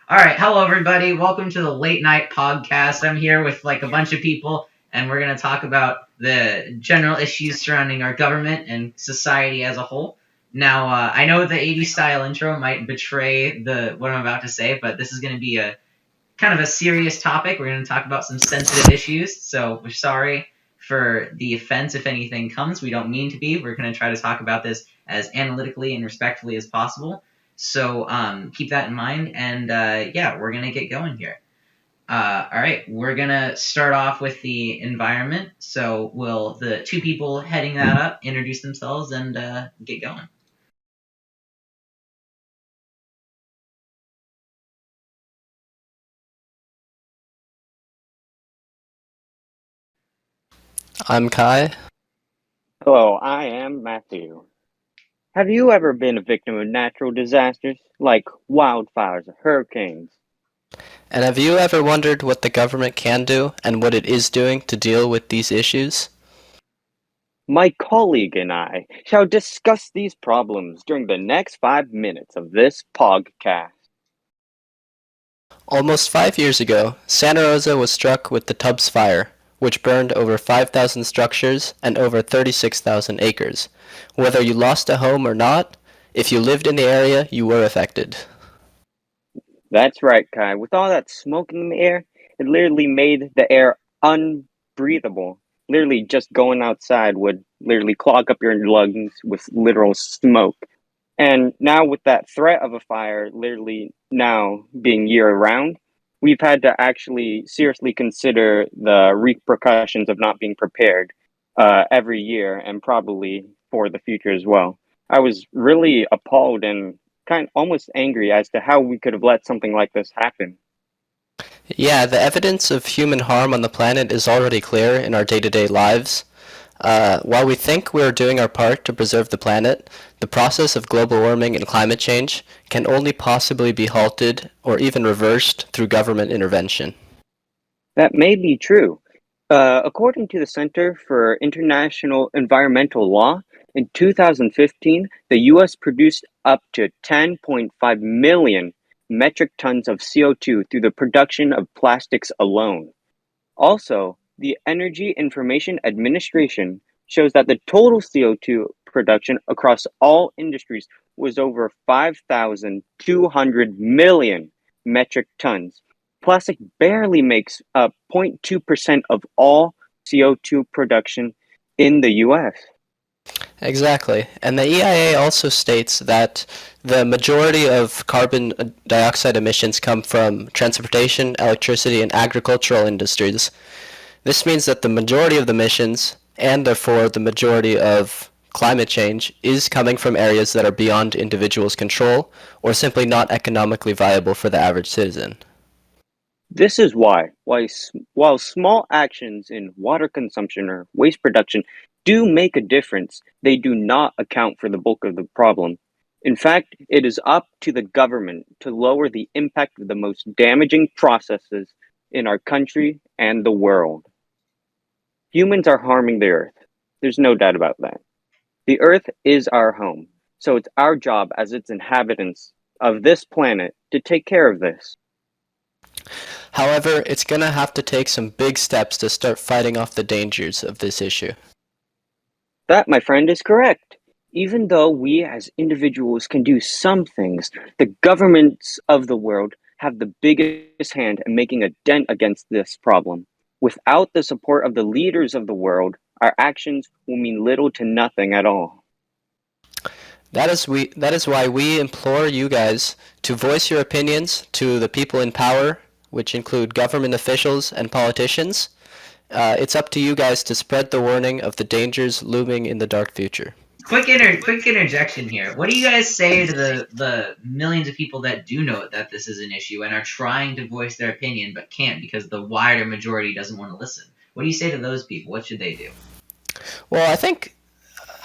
All right, hello everybody. Welcome to the Late Night Pogcast. I'm here with like a bunch of people, and we're going to talk about the general issues surrounding our government and society as a whole. Now, I know the '80s style intro might betray the what I'm about to say, but this is going to be a kind of a serious topic. We're going to talk about some sensitive issues, so we're sorry for the offense if anything comes. We don't mean to be. We're going to try to talk about this as analytically and respectfully as possible. So keep that in mind, and yeah, we're going to get going here. All right, we're going to start off with the environment. So will the two people heading that up introduce themselves and get going? I'm Kai. Hello, I am Mathew. Have you ever been a victim of natural disasters like wildfires or hurricanes? And have you ever wondered what the government can do and what it is doing to deal with these issues? My colleague and I shall discuss these problems during the next 5 minutes of this podcast. Almost 5 years ago, Santa Rosa was struck with the Tubbs Fire, which burned over 5,000 structures and over 36,000 acres. Whether you lost a home or not, if you lived in the area, you were affected. That's right, Kai. With all that smoke in the air, it literally made the air unbreathable. Literally, just going outside would literally clog up your lungs with literal smoke. And now, with that threat of a fire literally now being year round, we've had to actually seriously consider the repercussions of not being prepared every year and probably for the future as well. I was really appalled and kind of almost angry as to how we could have let something like this happen. Yeah, the evidence of human harm on the planet is already clear in our day-to-day lives. While we think we are doing our part to preserve the planet, the process of global warming and climate change can only possibly be halted or even reversed through government intervention. That may be true. According to the Center for International Environmental Law, in 2015, the US produced up to 10.5 million metric tons of CO2 through the production of plastics alone. Also, the Energy Information Administration shows that the total CO2 production across all industries was over 5,200 million metric tons. Plastic barely makes up 0.2% of all CO2 production in the US. Exactly. And the EIA also states that the majority of carbon dioxide emissions come from transportation, electricity, and agricultural industries. This means that the majority of the emissions, and therefore the majority of climate change, is coming from areas that are beyond individuals' control or simply not economically viable for the average citizen. This is why while small actions in water consumption or waste production do make a difference, they do not account for the bulk of the problem. In fact, it is up to the government to lower the impact of the most damaging processes in our country and the world. Humans are harming the earth. There's no doubt about that. The earth is our home, so it's our job as its inhabitants of this planet to take care of this. However, it's going to have to take some big steps to start fighting off the dangers of this issue. That, my friend, is correct. Even though we as individuals can do some things, the governments of the world have the biggest hand in making a dent against this problem. Without the support of the leaders of the world, our actions will mean little to nothing at all. That is why we implore you guys to voice your opinions to the people in power, which include government officials and politicians. It's up to you guys to spread the warning of the dangers looming in the dark future. Quick interjection here. What do you guys say to the millions of people that do know that this is an issue and are trying to voice their opinion but can't because the wider majority doesn't want to listen? What do you say to those people? What should they do? Well, I think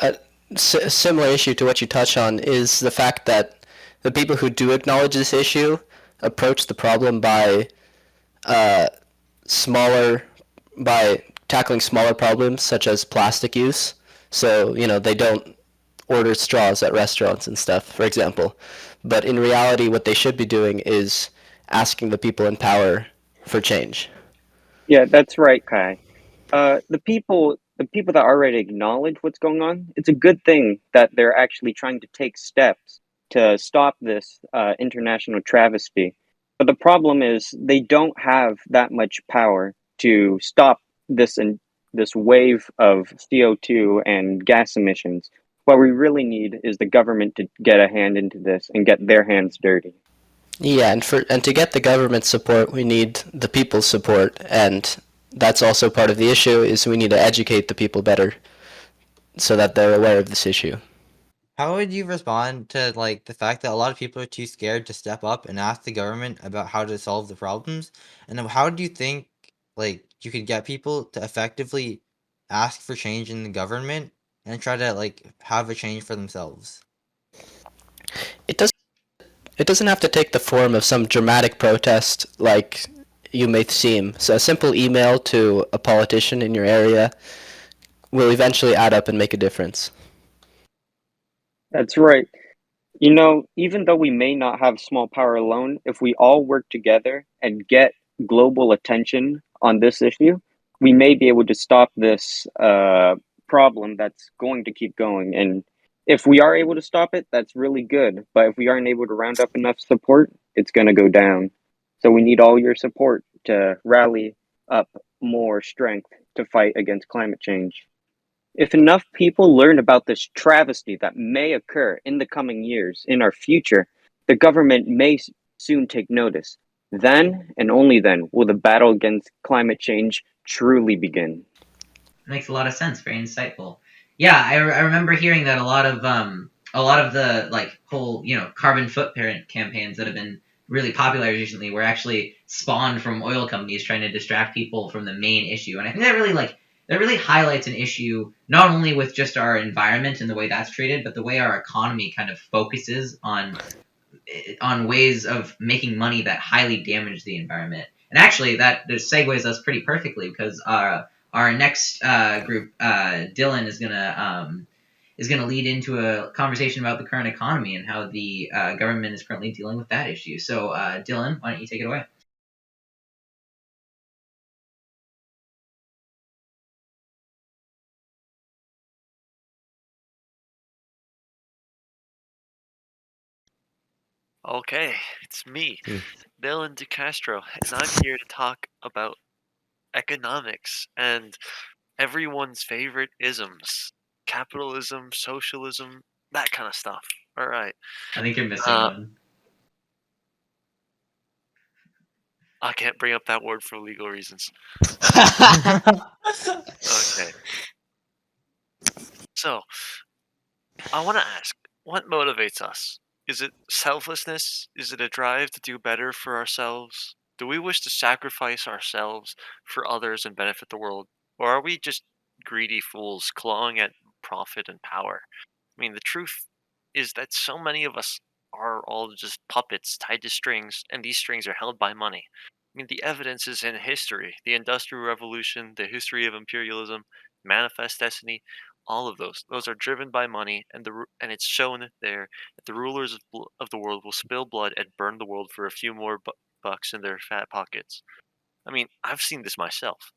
a similar issue to what you touch on is the fact that the people who do acknowledge this issue approach the problem uh, smaller by tackling smaller problems such as plastic use. So, they don't order straws at restaurants and stuff, for example. But in reality, what they should be doing is asking the people in power for change. Yeah, that's right, Kai. The people that already acknowledge what's going on, it's a good thing that they're actually trying to take steps to stop this international travesty. But the problem is they don't have that much power to stop this wave of CO2 and gas emissions. What we really need is the government to get a hand into this and get their hands dirty. Yeah, and to get the government support, we need the people's support, and that's also part of the issue. Is we need to educate the people better so that they're aware of this issue. How would you respond to like the fact that a lot of people are too scared to step up and ask the government about how to solve the problems? And then how do you think like you could get people to effectively ask for change in the government and try to like have a change for themselves? It doesn't it doesn't have to take the form of some dramatic protest like you may seem. So a simple email to a politician in your area will eventually add up and make a difference. That's right. Even though we may not have small power alone, if we all work together and get global attention on this issue, we may be able to stop this problem that's going to keep going. And if we are able to stop it, that's really good. But if we aren't able to round up enough support, it's going to go down. So we need all your support to rally up more strength to fight against climate change. If enough people learn about this travesty that may occur in the coming years, in our future, the government may soon take notice. Then, and only then, will the battle against climate change truly begin. Makes a lot of sense. Very insightful. Yeah, I remember hearing that a lot of the like whole carbon footprint campaigns that have been really popular recently were actually spawned from oil companies trying to distract people from the main issue, and I think that really highlights an issue not only with just our environment and the way that's treated, but the way our economy kind of focuses on ways of making money that highly damage the environment. And actually, that segues us pretty perfectly because our next group, Dylan, is gonna lead into a conversation about the current economy and how the government is currently dealing with that issue. So, Dylan, why don't you take it away? Okay, it's me, Hmm. Dylan DeCastro, and I'm here to talk about economics and everyone's favorite isms. Capitalism, socialism, that kind of stuff. Alright. I think you're missing Uh, one. I can't bring up that word for legal reasons. Okay. So, I want to ask, what motivates us? Is it selflessness? Is it a drive to do better for ourselves? Do we wish to sacrifice ourselves for others and benefit the world? Or are we just greedy fools clawing at profit and power? I mean, the truth is that so many of us are all just puppets tied to strings, and these strings are held by money. I mean, the evidence is in history. The Industrial Revolution, the history of imperialism, manifest destiny, all of those. Those are driven by money, and and it's shown there that the rulers of the world will spill blood and burn the world for a few more bucks in their fat pockets. I mean, I've seen this myself.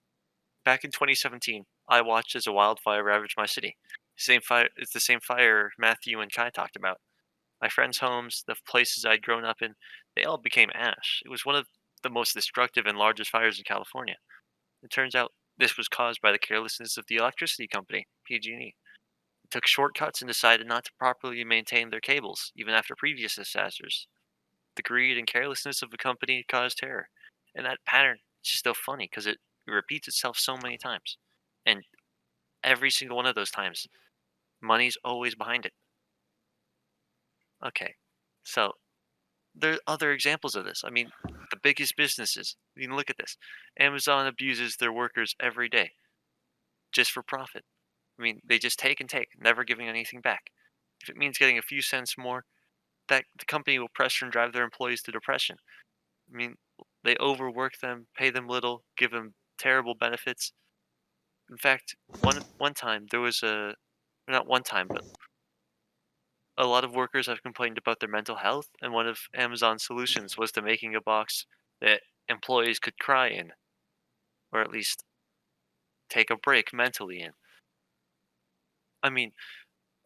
Back in 2017, I watched as a wildfire ravaged my city. Same fire. It's the same fire Mathew and Kai talked about. My friends' homes, the places I'd grown up in, they all became ash. It was one of the most destructive and largest fires in California. It turns out this was caused by the carelessness of the electricity company, PG&E. It took shortcuts and decided not to properly maintain their cables, even after previous disasters. The greed and carelessness of the company caused terror. And that pattern is just so funny because it repeats itself so many times. And every single one of those times, money's always behind it. Okay. So there are other examples of this. I mean, the biggest businesses. You can look at this. Amazon abuses their workers every day just for profit. I mean, they just take and take, never giving anything back. If it means getting a few cents more, that the company will pressure and drive their employees to depression. I mean, they overwork them, pay them little, give them terrible benefits. In fact, one time there was a not one time, but a lot of workers have complained about their mental health, and one of Amazon's solutions was to making a box that employees could cry in, or at least take a break mentally in. I mean,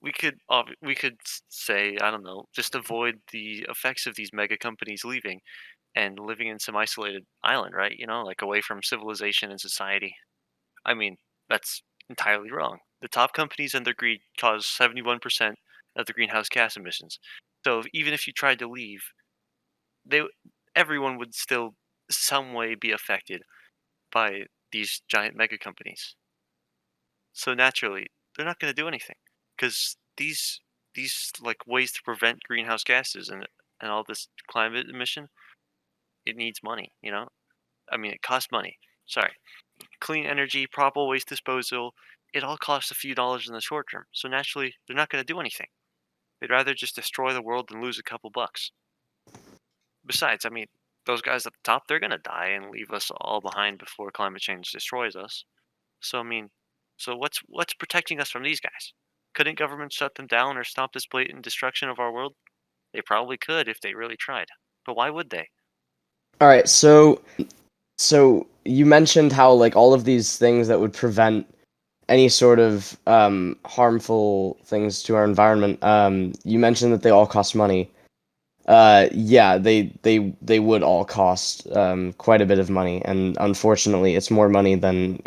we could say, I don't know, just avoid the effects of these mega companies leaving and living in some isolated island, right? You know, like away from civilization and society. I mean, that's entirely wrong. The top companies and their greed cause 71% of the greenhouse gas emissions. So even if you tried to leave, they everyone would still some way be affected by these giant mega companies. So naturally, they're not going to do anything because these like ways to prevent greenhouse gases and all this climate emission, it needs money, you know? I mean, it costs money. Sorry. Clean energy, proper waste disposal, it all costs a few dollars in the short term. So naturally, they're not going to do anything. They'd rather just destroy the world than lose a couple bucks. Besides, I mean, those guys at the top, they're going to die and leave us all behind before climate change destroys us. So I mean, so what's protecting us from these guys? Couldn't government shut them down or stop this blatant destruction of our world? They probably could if they really tried. But why would they? All right, so you mentioned how like all of these things that would prevent any sort of harmful things to our environment. You mentioned that they all cost money. Yeah, they would all cost quite a bit of money, and unfortunately, it's more money than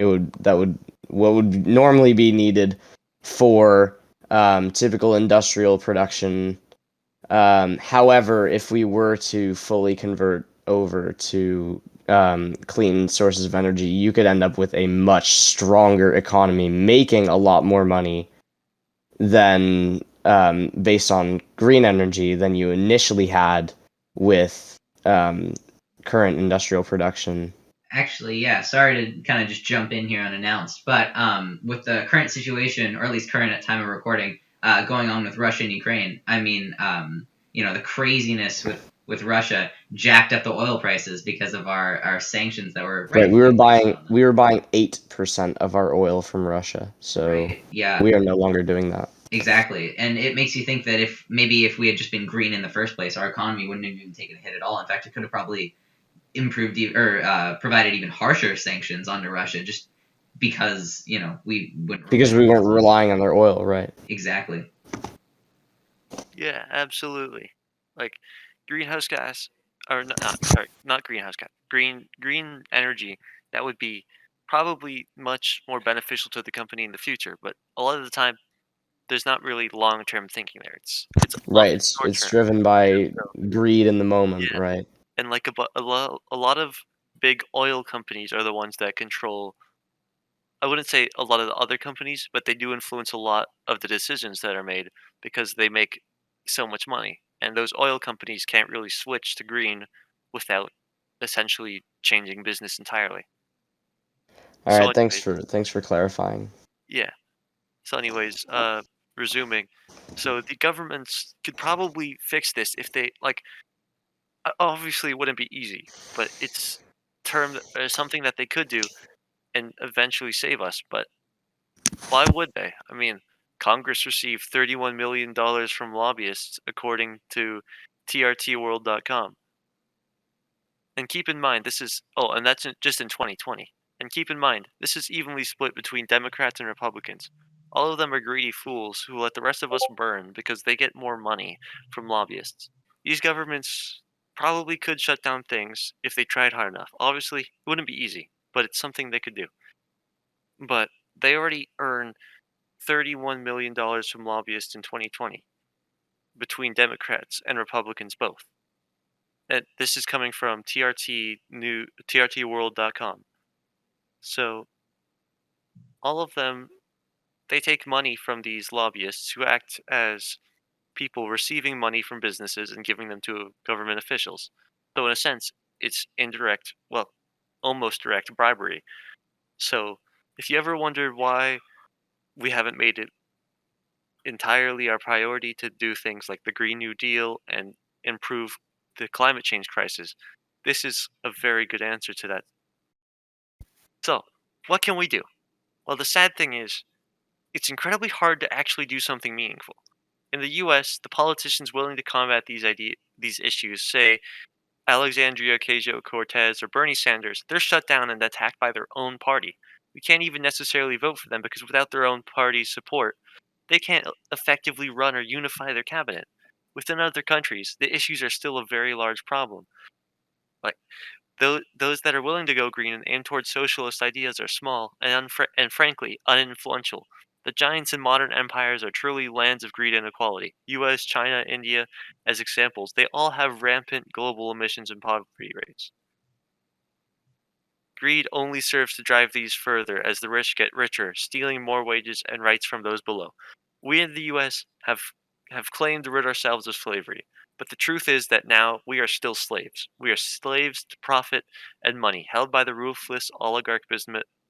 what would normally be needed for typical industrial production. However, if we were to fully convert over to clean sources of energy, you could end up with a much stronger economy, making a lot more money than based on green energy than you initially had with current industrial production. Actually, yeah, sorry to kind of just jump in here unannounced, but with the current situation, or at least current at time of recording, going on with Russia and Ukraine, I mean, the craziness with Russia jacked up the oil prices because of our sanctions that were Right, rightfully placed on them. we were buying 8% of our oil from Russia, so Right, yeah, we are no longer doing that. exactly. And it makes you think that if we had just been green in the first place, our economy wouldn't have even taken a hit at all. In fact, it could have probably improved or provided even harsher sanctions onto Russia just because we wouldn't Because we weren't relying on their oil, right? exactly. Yeah, absolutely. Like greenhouse gas, or sorry, not greenhouse gas. Green energy that would be probably much more beneficial to the company in the future. But a lot of the time, there's not really long term thinking there. It's Right, often short it's term. driven by So greed in the moment, yeah, right? and like a lot of big oil companies are the ones that control. I wouldn't say a lot of the other companies, but they do influence a lot of the decisions that are made because they make so much money. And those oil companies can't really switch to green without essentially changing business entirely. All So right, anyways, thanks for clarifying. yeah. So anyways, resuming. So the governments could probably fix this if they like obviously it wouldn't be easy, but it's something that they could do and eventually save us, but why would they? I mean, Congress received $31 million from lobbyists, according to TRTworld.com. And keep in mind, and that's just in 2020. And keep in mind, this is evenly split between Democrats and Republicans. All of them are greedy fools who let the rest of us burn because they get more money from lobbyists. These governments probably could shut down things if they tried hard enough. Obviously, it wouldn't be easy, but it's something they could do. But they already earn $31 million from lobbyists in 2020 between Democrats and Republicans both. And this is coming from TRTworld.com. So all of them, they take money from these lobbyists who act as people receiving money from businesses and giving them to government officials. So in a sense, it's indirect, well, almost direct bribery. So if you ever wondered why we haven't made it entirely our priority to do things like the Green New Deal and improve the climate change crisis, this is a very good answer to that. So, what can we do? Well, the sad thing is, it's incredibly hard to actually do something meaningful. In the U.S., the politicians willing to combat these issues, say Alexandria Ocasio-Cortez or Bernie Sanders, they're shut down and attacked by their own party. We can't even necessarily vote for them because without their own party's support, they can't effectively run or unify their cabinet. Within other countries, the issues are still a very large problem. Like those that are willing to go green and aim towards socialist ideas are small and frankly uninfluential. The giants in modern empires are truly lands of greed and inequality. US, China, India, as examples, they all have rampant global emissions and poverty rates. Greed only serves to drive these further as the rich get richer, stealing more wages and rights from those below. We in the US have claimed to rid ourselves of slavery, but the truth is that now we are still slaves. We are slaves to profit and money, held by the ruthless oligarch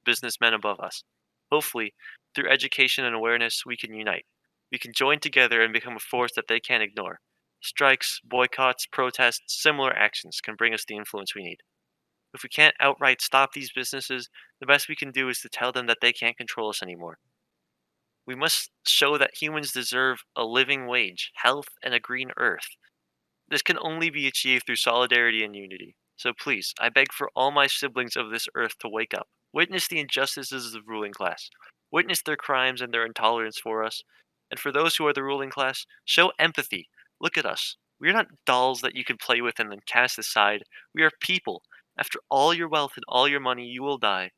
businessmen above us. Hopefully, through education and awareness, we can unite. We can join together and become a force that they can't ignore. Strikes, boycotts, protests, similar actions can bring us the influence we need. If we can't outright stop these businesses, the best we can do is to tell them that they can't control us anymore. We must show that humans deserve a living wage, health, and a green earth. This can only be achieved through solidarity and unity. So please, I beg for all my siblings of this earth to wake up. Witness the injustices of the ruling class. Witness their crimes and their intolerance for us. And for those who are the ruling class, show empathy. Look at us. We are not dolls that you can play with and then cast aside. We are people. After all your wealth and all your money, you will die.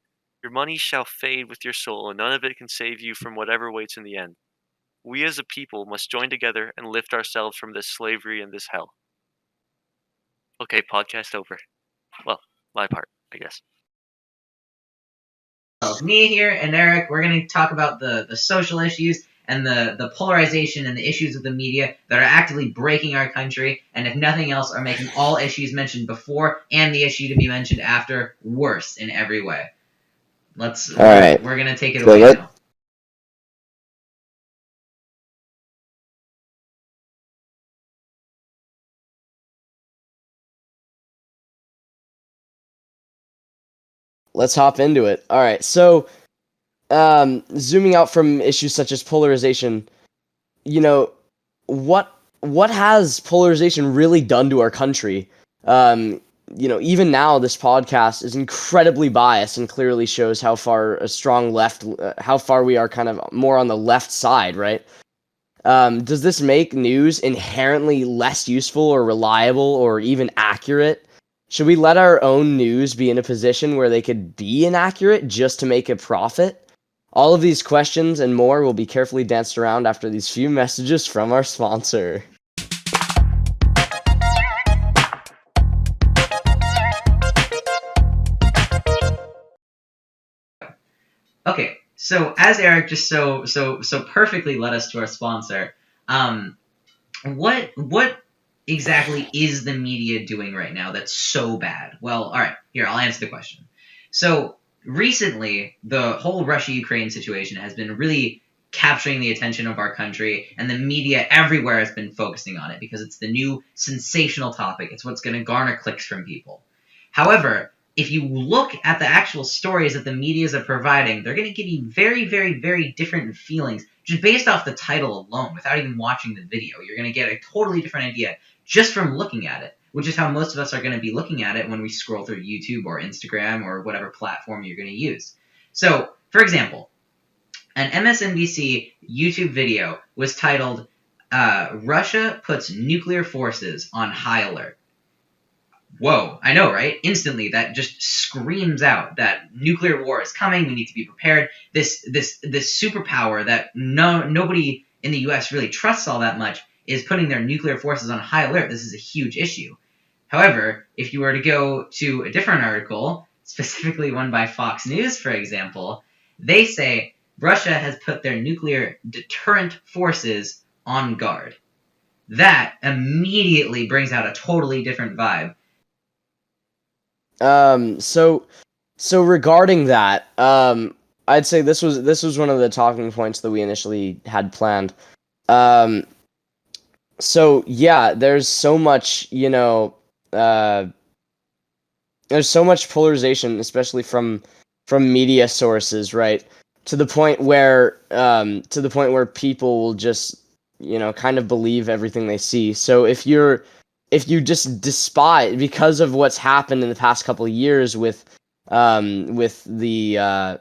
Your money shall fade with your soul, and none of it can save you from whatever waits in the end. We as a people must join together and lift ourselves from this slavery and this hell. Okay, podcast over. Well, my part, I guess. Me here and Eric, we're going to talk about the social issues and the polarization and the issues of the media that are actively breaking our country, and if nothing else, are making all issues mentioned before and the issue to be mentioned after worse in every way. All right. We're going to take it away now. Let's hop into it. All right, so zooming out from issues such as polarization, what has polarization really done to our country? Even now, this podcast is incredibly biased and clearly shows how far how far we are kind of more on the left side, right? Does this make news inherently less useful or reliable or even accurate? Should we let our own news be in a position where they could be inaccurate just to make a profit? All of these questions and more will be carefully danced around after these few messages from our sponsor. Okay, so as Eric just so perfectly led us to our sponsor, what exactly is the media doing right now that's so bad? Well, all right, here, I'll answer the question. So recently, the whole Russia-Ukraine situation has been really capturing the attention of our country, and the media everywhere has been focusing on it because it's the new sensational topic. It's what's going to garner clicks from people. However, if you look at the actual stories that the medias are providing, they're going to give you very, very, very different feelings just based off the title alone without even watching the video. You're going to get a totally different idea just from looking at it, which is how most of us are going to be looking at it when we scroll through YouTube or Instagram or whatever platform you're going to use. So, for example, an MSNBC YouTube video was titled, Russia puts nuclear forces on high alert. Whoa, I know, right? Instantly, that just screams out that nuclear war is coming. We need to be prepared. This superpower that nobody in the U.S. really trusts all that much is putting their nuclear forces on high alert. This is a huge issue. However, if you were to go to a different article, specifically one by Fox News, for example, they say Russia has put their nuclear deterrent forces on guard. That immediately brings out a totally different vibe. So regarding that, I'd say this was one of the talking points that we initially had planned. So yeah, there's so much, there's so much polarization, especially from media sources, right? To the point where people will just kind of believe everything they see. So if you just despise, because of what's happened in the past couple of years with the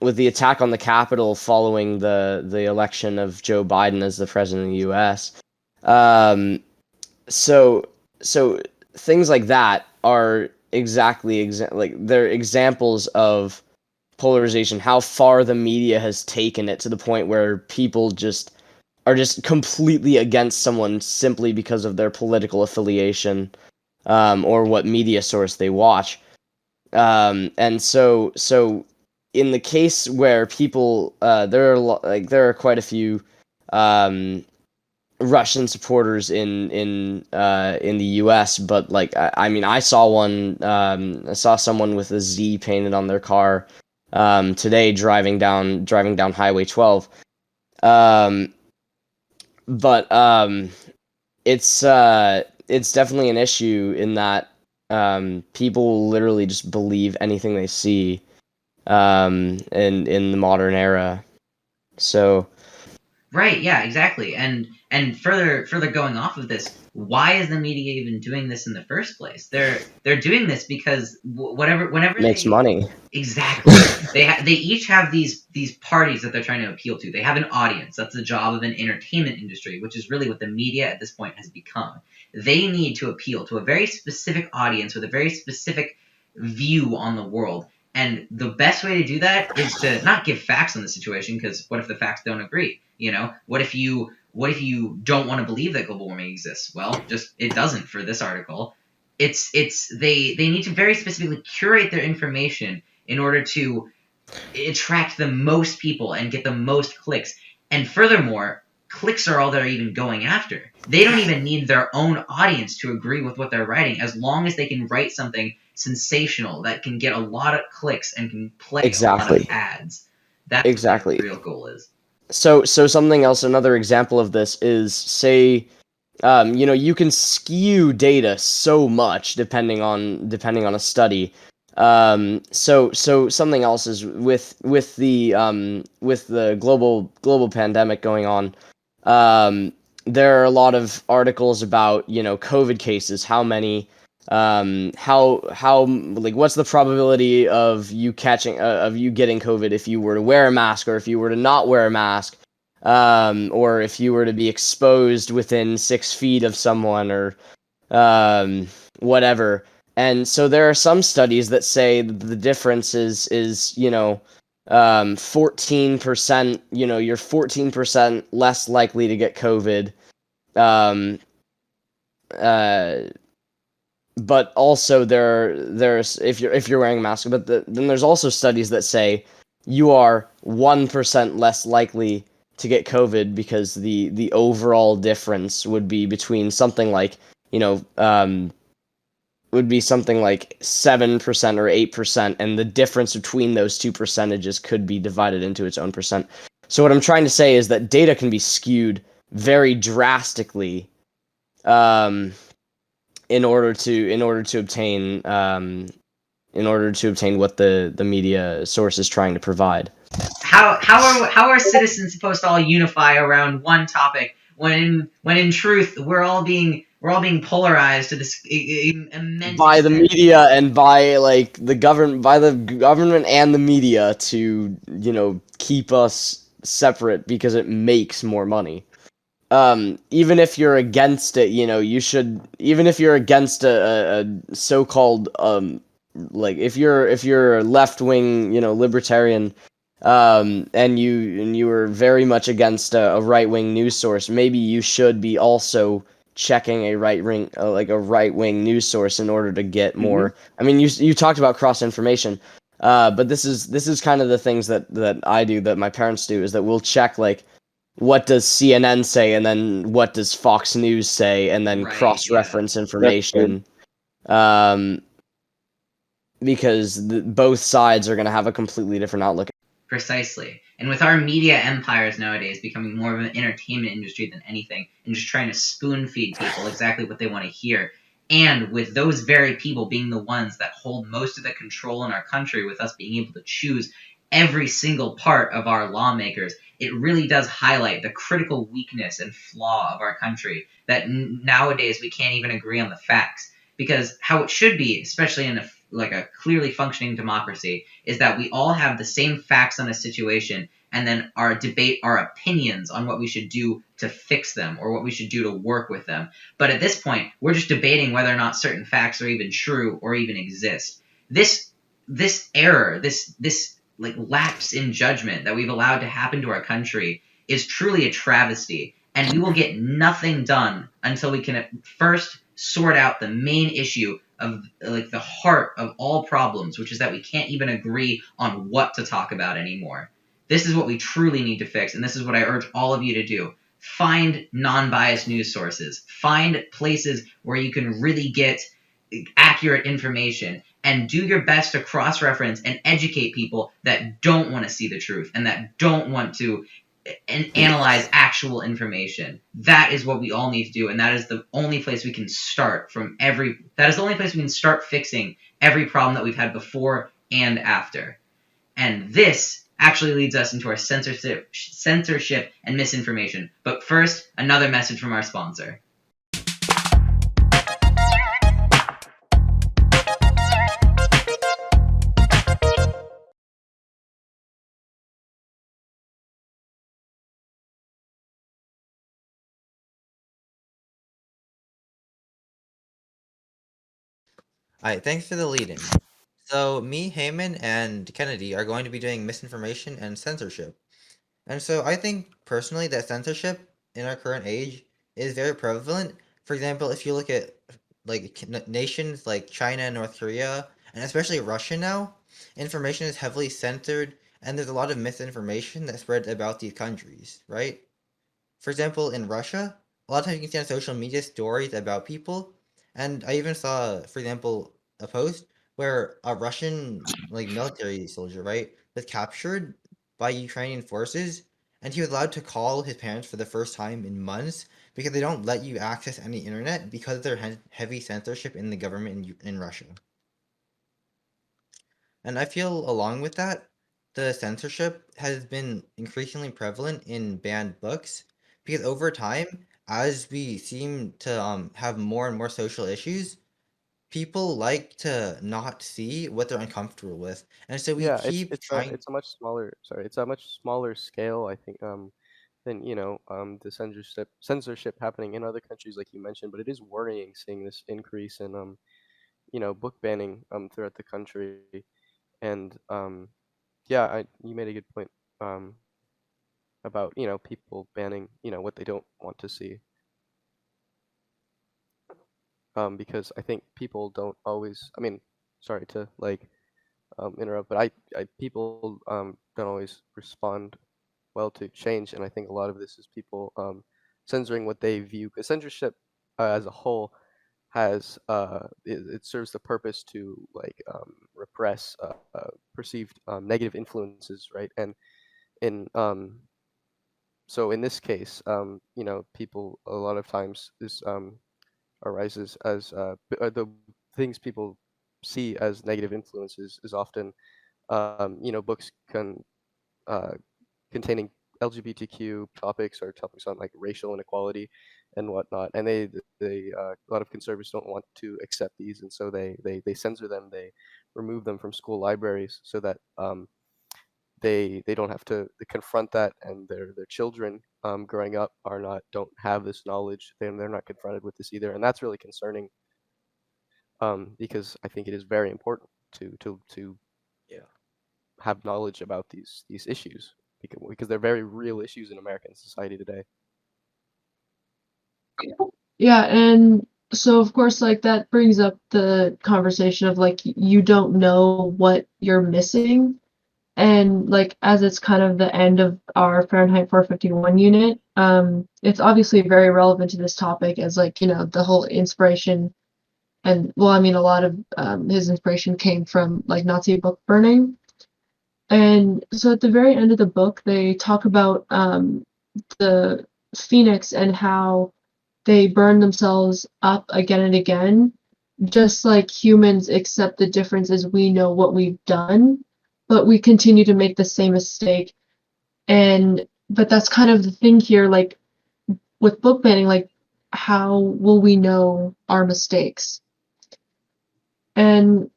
attack on the Capitol following the election of Joe Biden as the president of the U.S. So things like that are they're examples of polarization, how far the media has taken it to the point where people are just completely against someone simply because of their political affiliation, or what media source they watch. And so in the case where people, there are quite a few Russian supporters in the U.S., but I mean, I saw someone with a Z painted on their car today driving down Highway 12. But it's definitely an issue in that people literally just believe anything they see in the modern era. So Right, yeah, exactly. And further going off of this, why is the media even doing this in the first place? They're doing this because whenever makes they money. Exactly. They each have these parties that they're trying to appeal to. They have an audience. That's the job of an entertainment industry, which is really what the media at this point has become. They need to appeal to a very specific audience with a very specific view on the world. And the best way to do that is to not give facts on the situation, because what if the facts don't agree? What if you don't want to believe that global warming exists? Well, just it doesn't for this article. They need to very specifically curate their information in order to attract the most people and get the most clicks. And furthermore, clicks are all they're even going after. They don't even need their own audience to agree with what they're writing, as long as they can write something sensational that can get a lot of clicks and can play a lot of ads. That's Exactly. what their real goal is. So something else, another example of this is, say, you can skew data so much depending on a study. So something else is with the global pandemic going on. There are a lot of articles about COVID cases. How many? How like, what's the probability of you getting COVID if you were to wear a mask, or if you were to not wear a mask, or if you were to be exposed within 6 feet of someone, or whatever. And so there are some studies that say the difference is 14%. You're 14% less likely to get COVID. But also there's if you're wearing a mask, but then there's also studies that say you are 1% less likely to get COVID, because the overall difference would be between something like would be something like 7% or 8%, and the difference between those two percentages could be divided into its own percent. So what I'm trying to say is that data can be skewed very drastically, in order to obtain what the media source is trying to provide. How are citizens supposed to all unify around one topic when in truth we're all being polarized to this immense by the extent? media, and by the government and the media, to keep us separate because it makes more money. Even if you're against it, you should, even if you're against a so-called if you're left-wing, libertarian, and you were very much against a right-wing news source, maybe you should be also checking a right-wing news source in order to get more. I mean, you talked about cross-information, but this is kind of the things that I do, that my parents do, is that we'll check, what does CNN say, and then what does Fox News say, and then cross-reference information, because both sides are going to have a completely different outlook. Precisely. And with our media empires nowadays becoming more of an entertainment industry than anything, and just trying to spoon feed people exactly what they want to hear, and with those very people being the ones that hold most of the control in our country, with us being able to choose every single part of our lawmakers, it really does highlight the critical weakness and flaw of our country that nowadays we can't even agree on the facts. Because how it should be, especially in a clearly functioning democracy, is that we all have the same facts on a situation, and then our debate our opinions on what we should do to fix them or what we should do to work with them. But at this point, we're just debating whether or not certain facts are even true or even exist. This error, this like lapse in judgment that we've allowed to happen to our country is truly a travesty, and we will get nothing done until we can first sort out the main issue of like the heart of all problems, which is that we can't even agree on what to talk about anymore. This is what we truly need to fix, and this is what I urge all of you to do. Find non-biased news sources. Find places where you can really get accurate information, and do your best to cross-reference and educate people that don't want to see the truth and that don't want to analyze actual information. That is what we all need to do, and that is the only place we can start that is the only place we can start fixing every problem that we've had before and after. And this actually leads us into our censorship and misinformation. But first, another message from our sponsor. Alright, thanks for the lead-in. So me, Heyman, and Kennedy are going to be doing misinformation and censorship. And so I think personally that censorship in our current age is very prevalent. For example, if you look at like nations like China and North Korea, and especially Russia now, information is heavily censored, and there's a lot of misinformation that spread about these countries, right? For example, in Russia, a lot of times you can see on social media stories about people, and I even saw, for example, a post where a Russian like military soldier, right, was captured by Ukrainian forces, and he was allowed to call his parents for the first time in months because they don't let you access any internet because of their heavy censorship in the government in Russia. And I feel along with that, the censorship has been increasingly prevalent in banned books because over time, as we seem to have more and more social issues, people like to not see what they're uncomfortable with. And so we Yeah, keep trying. it's a much smaller, sorry, it's a much smaller scale, I think, than the censorship happening in other countries like you mentioned. But it is worrying seeing this increase in book banning throughout the country. And yeah, you made a good point about people banning what they don't want to see, because I think people don't always, I mean, sorry to like interrupt, but I people don't always respond well to change, and I think a lot of this is people censoring what they view. Because censorship as a whole has it serves the purpose to like repress perceived negative influences, right? And in so in this case, people a lot of times this arises as the things people see as negative influences is often books uh, containing LGBTQ topics or topics on like racial inequality and whatnot. And a lot of conservatives don't want to accept these, and so they censor them. They remove them from school libraries so that they don't have to confront that, and their children growing up don't have this knowledge. They're not confronted with this either, and that's really concerning, because I think it is very important to Yeah. have knowledge about these issues, because they're very real issues in American society today. Yeah, and so of course, like that brings up the conversation of like you don't know what you're missing, and like as it's kind of the end of our Fahrenheit 451 unit, it's obviously very relevant to this topic as like the whole inspiration, and well, I mean a lot of his inspiration came from like Nazi book burning, and so at the very end of the book they talk about the Phoenix and how they burn themselves up again and again, just like humans, except the difference is we know what we've done. but we continue to make the same mistake. But that's kind of the thing here, like with book banning, like how will we know our mistakes? And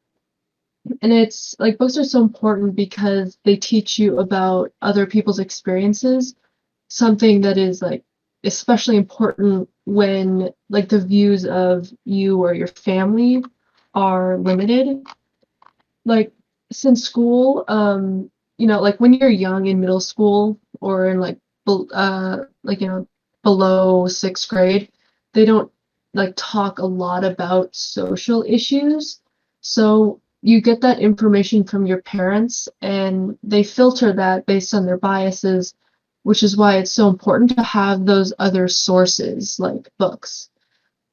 it's like books are so important because they teach you about other people's experiences, something that is like especially important when like the views of you or your family are limited. Like since school, like when you're young in middle school or in below sixth grade, they don't like talk a lot about social issues. So you get that information from your parents and they filter that based on their biases, which is why it's so important to have those other sources like books.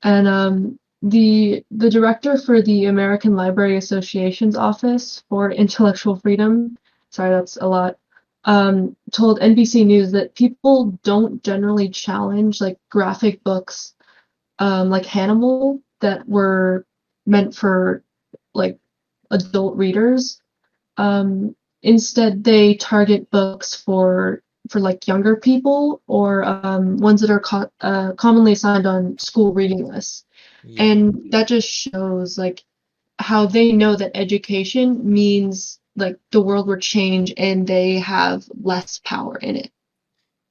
And the director for the American Library Association's Office for Intellectual Freedom, sorry, that's a lot, told NBC News that people don't generally challenge like graphic books like Hannibal that were meant for like adult readers. Instead, they target books for like younger people or ones that are commonly assigned on school reading lists. Yeah. And that just shows like how they know that education means like the world will change and they have less power in it.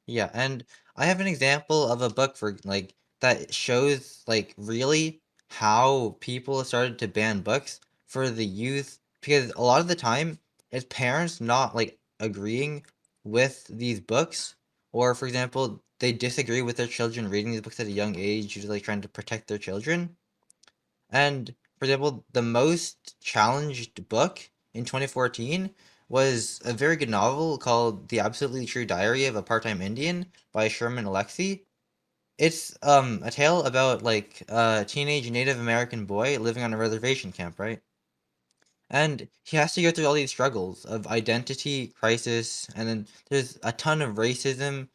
Yeah, and I have an example of a book for like that shows like really how people started to ban books for the youth because a lot of the time it's parents not like agreeing with these books or for example they disagree with their children reading these books at a young age usually trying to protect their children. And for example, the most challenged book in 2014 was a very good novel called The Absolutely True Diary of a Part-Time Indian by Sherman Alexie. It's a tale about like a teenage Native American boy living on a reservation camp, right? And he has to go through all these struggles of identity crisis, and then there's a ton of racism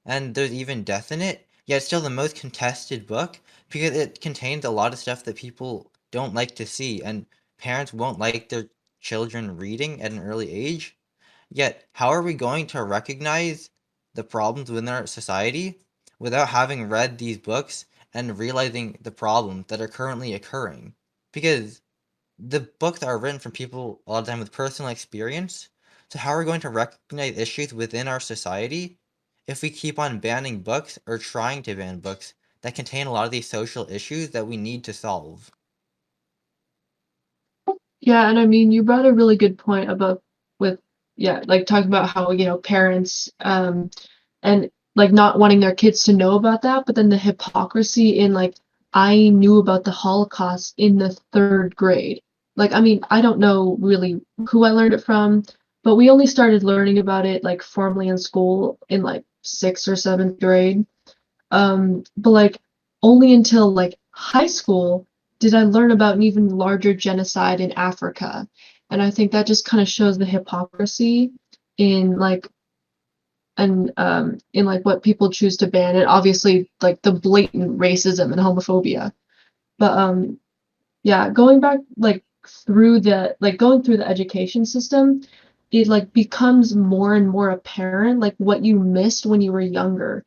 and there's even death in it, yet it's still the most contested book because it contains a lot of stuff that people don't like to see, and parents won't like their children reading at an early age. Yet, how are we going to recognize the problems within our society without having read these books and realizing the problems that are currently occurring? Because the books are written from people a lot of time with personal experience. So how are we going to recognize issues within our society if we keep on banning books or trying to ban books that contain a lot of these social issues that we need to solve? Yeah, and I mean, you brought a really good point about with like talking about how, parents and like not wanting their kids to know about that, but then the hypocrisy in like I knew about the Holocaust in the third grade. Like, I mean, I don't know really who I learned it from, but we only started learning about it like formally in school in like sixth or seventh grade. But like only until like high school did I learn about an even larger genocide in Africa. And I think that just kind of shows the hypocrisy in like in like what people choose to ban and obviously like the blatant racism and homophobia. But yeah, going back like going through the education system, it like becomes more and more apparent like what you missed when you were younger.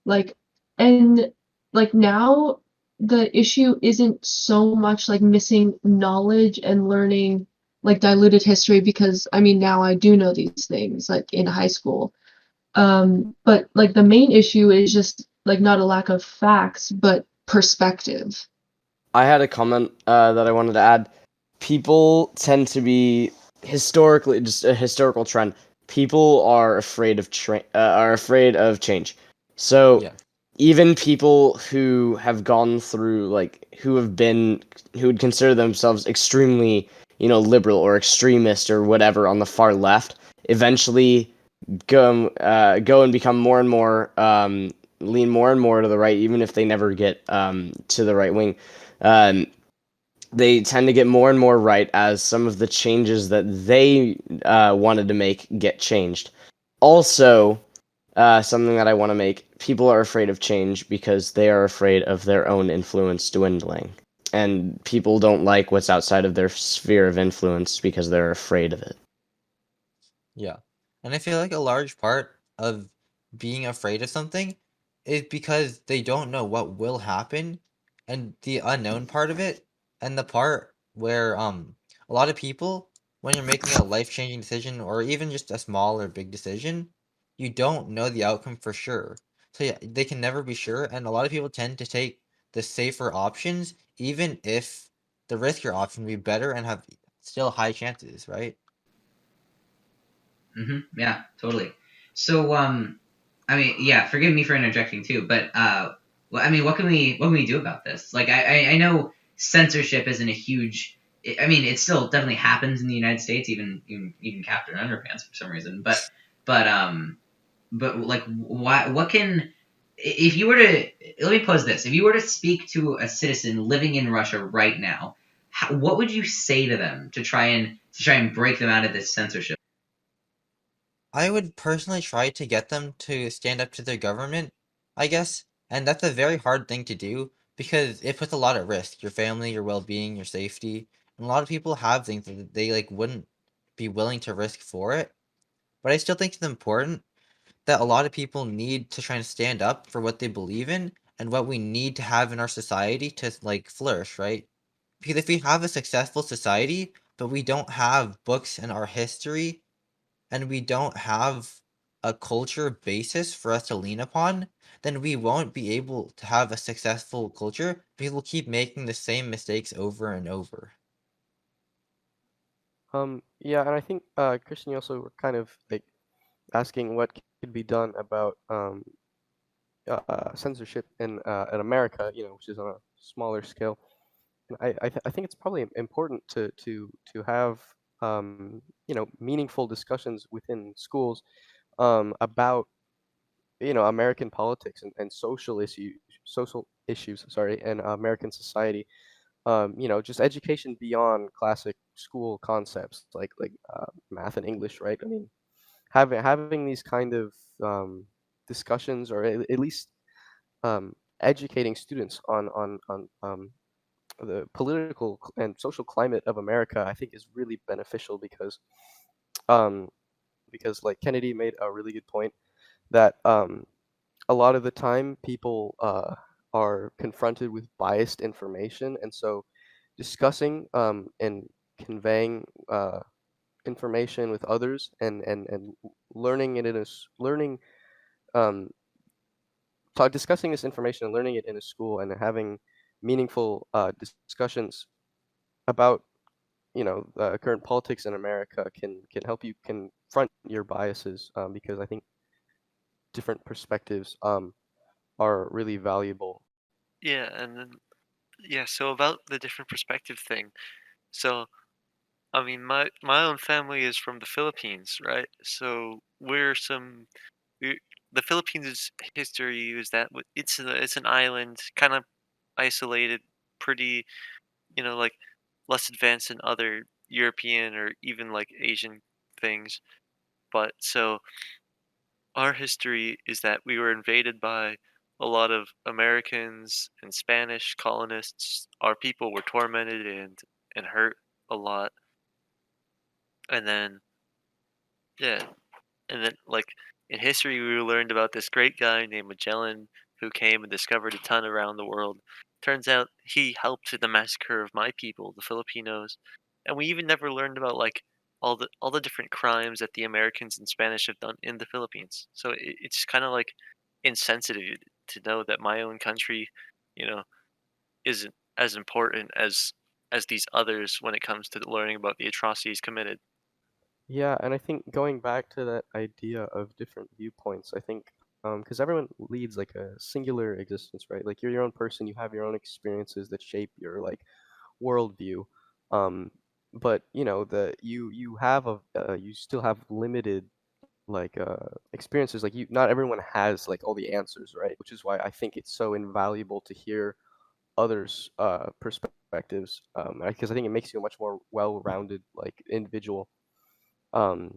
Like and like now the issue isn't so much like missing knowledge and learning like diluted history because I mean now I do know these things like in high school. But like the main issue is just like not a lack of facts, but perspective. I had a comment that I wanted to add. People tend to be historically just a historical trend. People are afraid of change. So Yeah. even people who have gone through who would consider themselves extremely liberal or extremist or whatever on the far left eventually go and become more and more lean more and more to the right, even if they never get to the right wing. Um, they tend to get more and more right as some of the changes that they wanted to make get changed. Also, something that I want to make, people are afraid of change because they are afraid of their own influence dwindling. And people don't like what's outside of their sphere of influence because they're afraid of it. Yeah. And I feel like a large part of being afraid of something is because they don't know what will happen, and the unknown part of it, and the part where a lot of people, when you're making a life-changing decision or even just a small or big decision, you don't know the outcome for sure. So yeah, they can never be sure, and a lot of people tend to take the safer options even if the riskier option would be better and have still high chances, right? Yeah, totally. So, I mean, yeah, forgive me for interjecting too, but I mean, what can we do about this? Like, I know censorship isn't a huge. I mean, it still definitely happens in the United States, even Captain Underpants for some reason. But like, why? What can if you were to let me pose this: if you were to speak to a citizen living in Russia right now, what would you say to them to try and break them out of this censorship? I would personally try to get them to stand up to their government, I guess, and that's a very hard thing to do because it puts a lot at risk, your family, your well-being, your safety. And a lot of people have things that they like wouldn't be willing to risk for it. But I still think it's important that a lot of people need to try to stand up for what they believe in and what we need to have in our society to like flourish, right? Because if we have a successful society, but we don't have books in our history and we don't have a culture basis for us to lean upon, then we won't be able to have a successful culture because we'll keep making the same mistakes over and over. Yeah, and I think Christian, you also were kind of like asking what could be done about censorship in America, which is on a smaller scale. And I think it's probably important to have meaningful discussions within schools about American politics and social issues, sorry, and American society. Just education beyond classic school concepts like math and English, right? I mean, having these kind of discussions, or at least educating students on the political and social climate of America, I think is really beneficial um, because like Kennedy made a really good point that a lot of the time people are confronted with biased information, and so discussing and conveying information with others and learning it learning um, discussing this information and learning it in a school and having meaningful discussions about current politics in America can help you confront your biases, because I think different perspectives are really valuable. Yeah, and then yeah, so about the different perspective thing. So, I mean, my own family is from the Philippines, right? So we, the Philippines' history is that it's an island, kind of isolated, pretty, like less advanced than other European or even like Asian things. But so our history is that we were invaded by a lot of Americans and Spanish colonists. Our people were tormented and hurt a lot. And then yeah, and then like in history we learned about this great guy named Magellan who came and discovered a ton around the world. Turns out he helped in the massacre of my people, the Filipinos. And we even never learned about like all the different crimes that the Americans and Spanish have done in the Philippines. So it's kind of like insensitive to know that my own country, you know, isn't as important as these others when it comes to learning about the atrocities committed. Yeah, and I think going back to that idea of different viewpoints, I think because everyone leads like a singular existence, right? Like you're your own person, you have your own experiences that shape your like worldview. Um, but you have you still have limited like experiences. Like you, not everyone has like all the answers, right? Which is why I think it's so invaluable to hear others' perspectives, because I think it makes you a much more well-rounded like individual, um,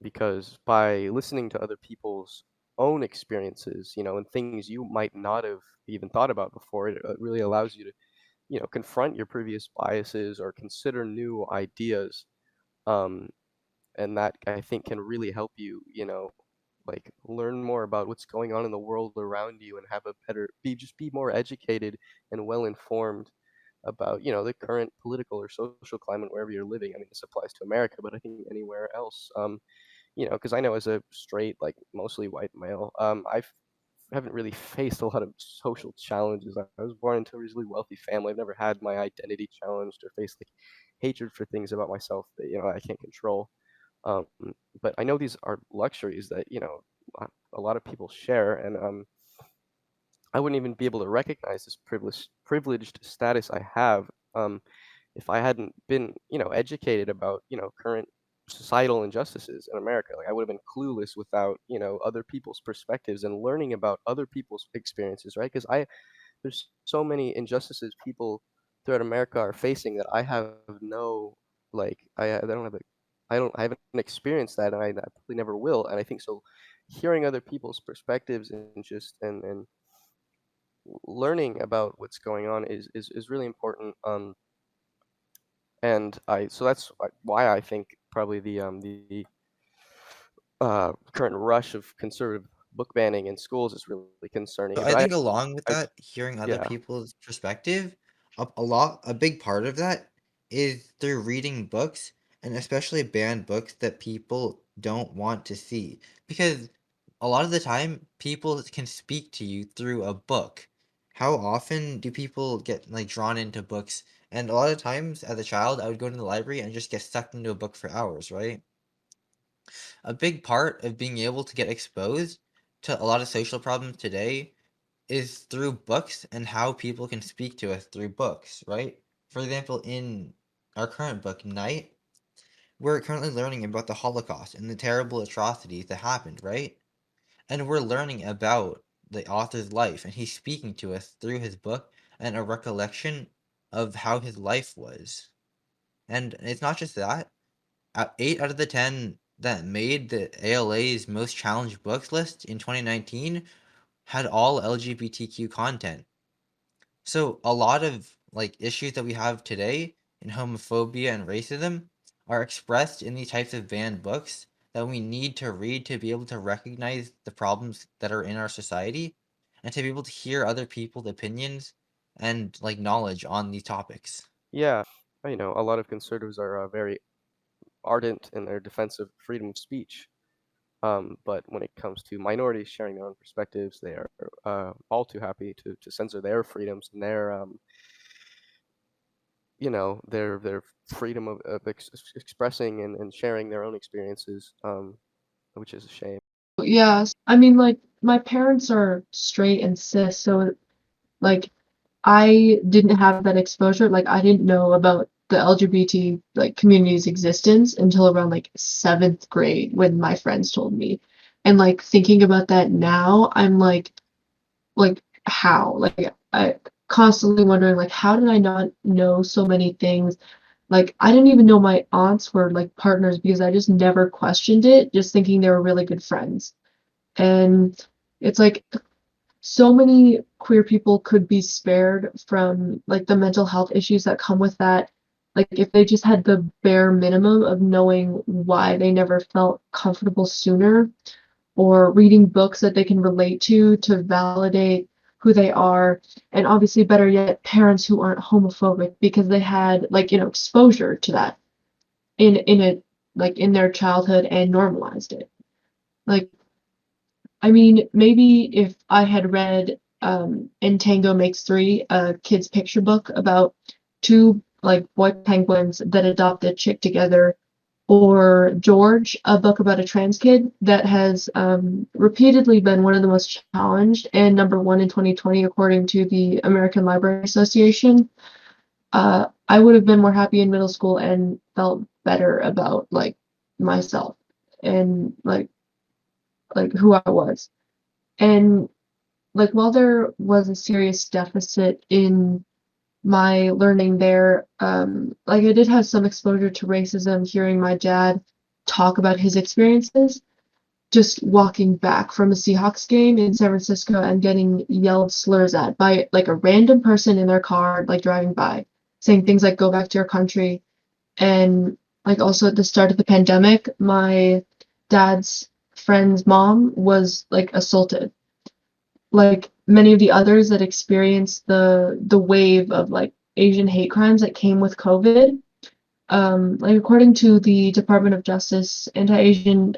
because by listening to other people's own experiences, and things you might not have even thought about before, it really allows you to, confront your previous biases or consider new ideas, um, and that I think can really help you, like learn more about what's going on in the world around you and have a be more educated and well informed about, the current political or social climate wherever you're living. I mean, this applies to America, but I think anywhere else. Because I know as a straight, like mostly white male, I haven't really faced a lot of social challenges. I was born into a reasonably wealthy family. I've never had my identity challenged or faced like hatred for things about myself that I can't control. Um, but I know these are luxuries that a lot of people share, and I wouldn't even be able to recognize this privileged status I have if I hadn't been educated about current societal injustices in America. Like I would have been clueless without other people's perspectives and learning about other people's experiences, right? Because there's so many injustices people throughout America are facing that I have no like I don't have a I haven't experienced that, and I probably never will. And I think so hearing other people's perspectives and just and learning about what's going on is really important. And so that's why I think probably the current rush of conservative book banning in schools is really concerning. So Because I think along with I that, hearing other yeah people's perspective, a big part of that is through reading books, and especially banned books that people don't want to see. Because a lot of the time, people can speak to you through a book. How often do people get like drawn into books? And a lot of times, as a child, I would go to the library and just get sucked into a book for hours, right? A big part of being able to get exposed to a lot of social problems today is through books and how people can speak to us through books, right? For example, in our current book, Nite, we're currently learning about the Holocaust and the terrible atrocities that happened, right? And we're learning about the author's life, and he's speaking to us through his book and a recollection of how his life was. And it's not just that. 8 out of the 10 that made the ALA's most challenged books list in 2019 had all LGBTQ content. So a lot of like issues that we have today in homophobia and racism are expressed in these types of banned books that we need to read to be able to recognize the problems that are in our society and to be able to hear other people's opinions and like knowledge on these topics. yeah a lot of conservatives are very ardent in their defense of freedom of speech. But when it comes to minorities sharing their own perspectives, they are all too happy to censor their freedoms and their freedom of expressing and sharing their own experiences, which is a shame. Yeah, I mean, like, my parents are straight and cis, so, like, I didn't have that exposure. Like, I didn't know about the LGBT, like, community's existence until around, like, 7th grade when my friends told me. And, like, thinking about that now, I'm like, how? Like, I constantly wondering, like, how did I not know so many things? Like, I didn't even know my aunts were, like, partners because I just never questioned it, just thinking they were really good friends. And it's like so many queer people could be spared from like the mental health issues that come with that. Like if they just had the bare minimum of knowing why they never felt comfortable sooner, or reading books that they can relate to validate who they are, and obviously better yet, parents who aren't homophobic because they had like, exposure to that in a like in their childhood and normalized it. Like, I mean, maybe if I had read In Tango Makes Three, a kid's picture book about two like boy penguins that adopt a chick together, or George, a book about a trans kid that has repeatedly been one of the most challenged and number one in 2020 according to the American Library Association, I would have been more happy in middle school and felt better about like myself and like who I was. And like while there was a serious deficit in my learning there, like I did have some exposure to racism, hearing my dad talk about his experiences, just walking back from a Seahawks game in San Francisco and getting yelled slurs at by like a random person in their car, like driving by, saying things like "Go back to your country," and like also at the start of the pandemic, my dad's friend's mom was like assaulted. Like many of the others that experienced the wave of like Asian hate crimes that came with COVID. Like according to the Department of Justice, anti-Asian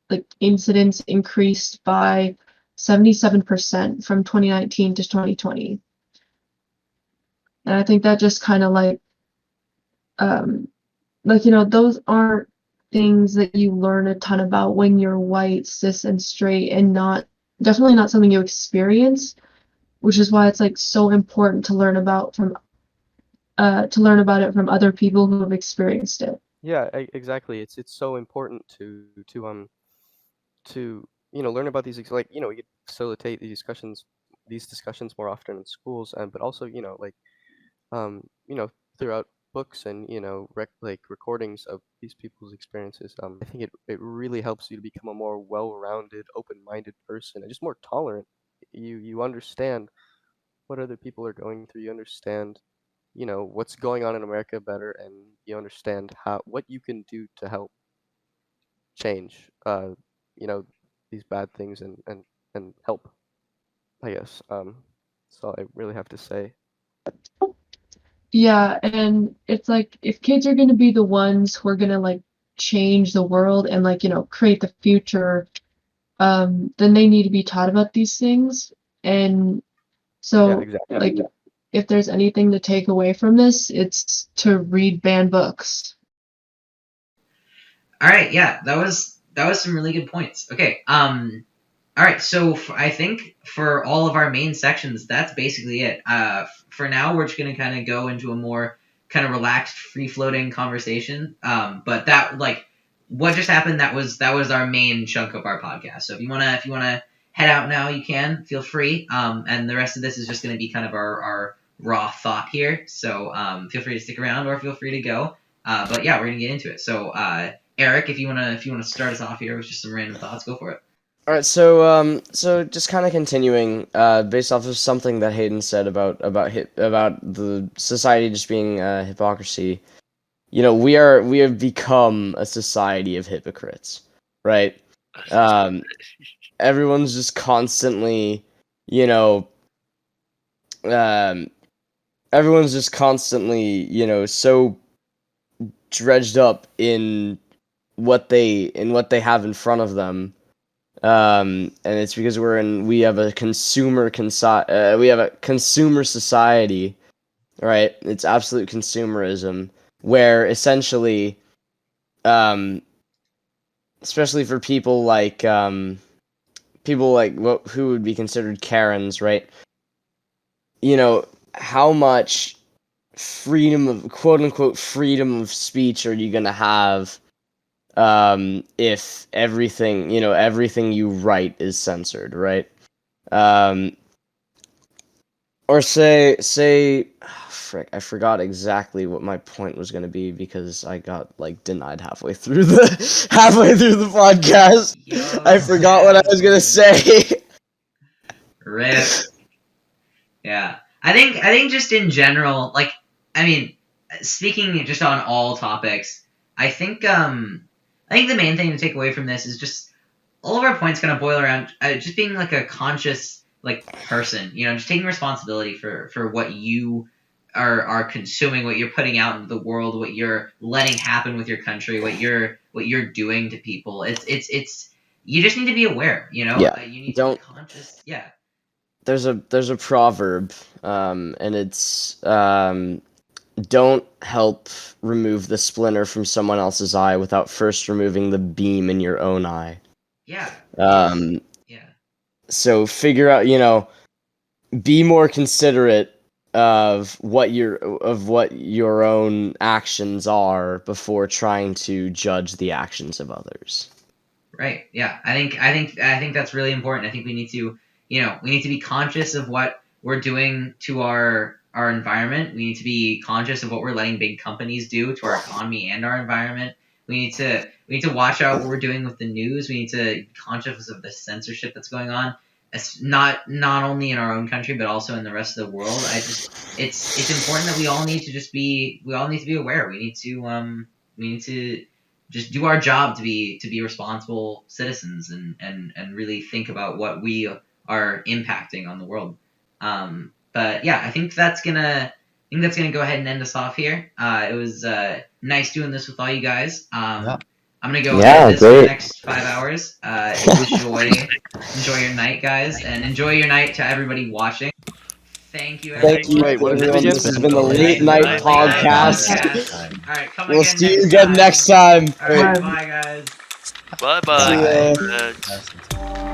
like incidents increased by 77% from 2019 to 2020. And I think that just kind of like, you know, those aren't things that you learn a ton about when you're white, cis, and straight, and definitely not something you experience, which is why it's like so important to learn about it from other people who have experienced it. Yeah, exactly. It's so important to learn about these like we could facilitate these discussions more often in schools, and but also like um throughout books and like recordings of these people's experiences. I think it really helps you to become a more well-rounded, open-minded person and just more tolerant. You understand what other people are going through. You understand what's going on in America better, and you understand what you can do to help change you know these bad things and help, I guess. That's all I really have to say. Yeah, and it's like if kids are going to be the ones who are going to like change the world and like, you know, create the future, then they need to be taught about these things. And Yeah, so exactly. like if there's anything to take away from this, it's to read banned books. All right, yeah, that was some really good points. Okay, all right, so I think for all of our main sections, that's basically it. For now, we're just gonna kind of go into a more kind of relaxed, free-floating conversation. But that like what just happened, that was our main chunk of our podcast. So if you wanna head out now, you can feel free. And the rest of this is just gonna be kind of our raw thought here. So feel free to stick around or feel free to go. But yeah, we're gonna get into it. So Eric, if you wanna start us off here with just some random thoughts, go for it. All right, so just kind of continuing, based off of something that Hayden said about the society just being hypocrisy. We have become a society of hypocrites, right? Um, everyone's just constantly, you know, um, everyone's just constantly, so dredged up in what they have in front of them. And it's because we have a we have a consumer society, right? It's absolute consumerism, where essentially, especially for people like who would be considered Karens, right? How much freedom of quote unquote freedom of speech are you gonna have if everything you write is censored, right? Or say frick, I forgot exactly what my point was going to be because I got like denied halfway through the podcast. Yo, I forgot what I was going to say. Rip. Yeah. I think just in general, like, I mean, speaking just on all topics, I think the main thing to take away from this is just all of our points kind of boil around just being like a conscious like person, just taking responsibility for what you are consuming, what you're putting out into the world, what you're letting happen with your country, what you're doing to people. It's you just need to be aware, Yeah. you need to Don't be conscious. Yeah. There's a proverb, and it's don't help remove the splinter from someone else's eye without first removing the beam in your own eye. Yeah. Um, Yeah. so figure out, be more considerate of what your own actions are before trying to judge the actions of others. Right. Yeah. I think that's really important. I think we need to, we need to be conscious of what we're doing to our environment. We need to be conscious of what we're letting big companies do to our economy and our environment. We need to watch out what we're doing with the news. We need to be conscious of the censorship that's going on. not only in our own country but also in the rest of the world. It's important that we all need to be aware. We need to just do our job to be responsible citizens and really think about what we are impacting on the world. But yeah, I think that's gonna go ahead and end us off here. It was nice doing this with all you guys. Yeah. I'm gonna go Yeah, edit this for the great. next 5 hours. Enjoy your night, guys, and enjoy your night to everybody watching. Thank you. Thank you, Wait, what is it everyone. again? This has been the Late Night Podcast. All right, come We'll again see you next again time. next time. All right, bye guys. Bye bye. See ya. Thanks.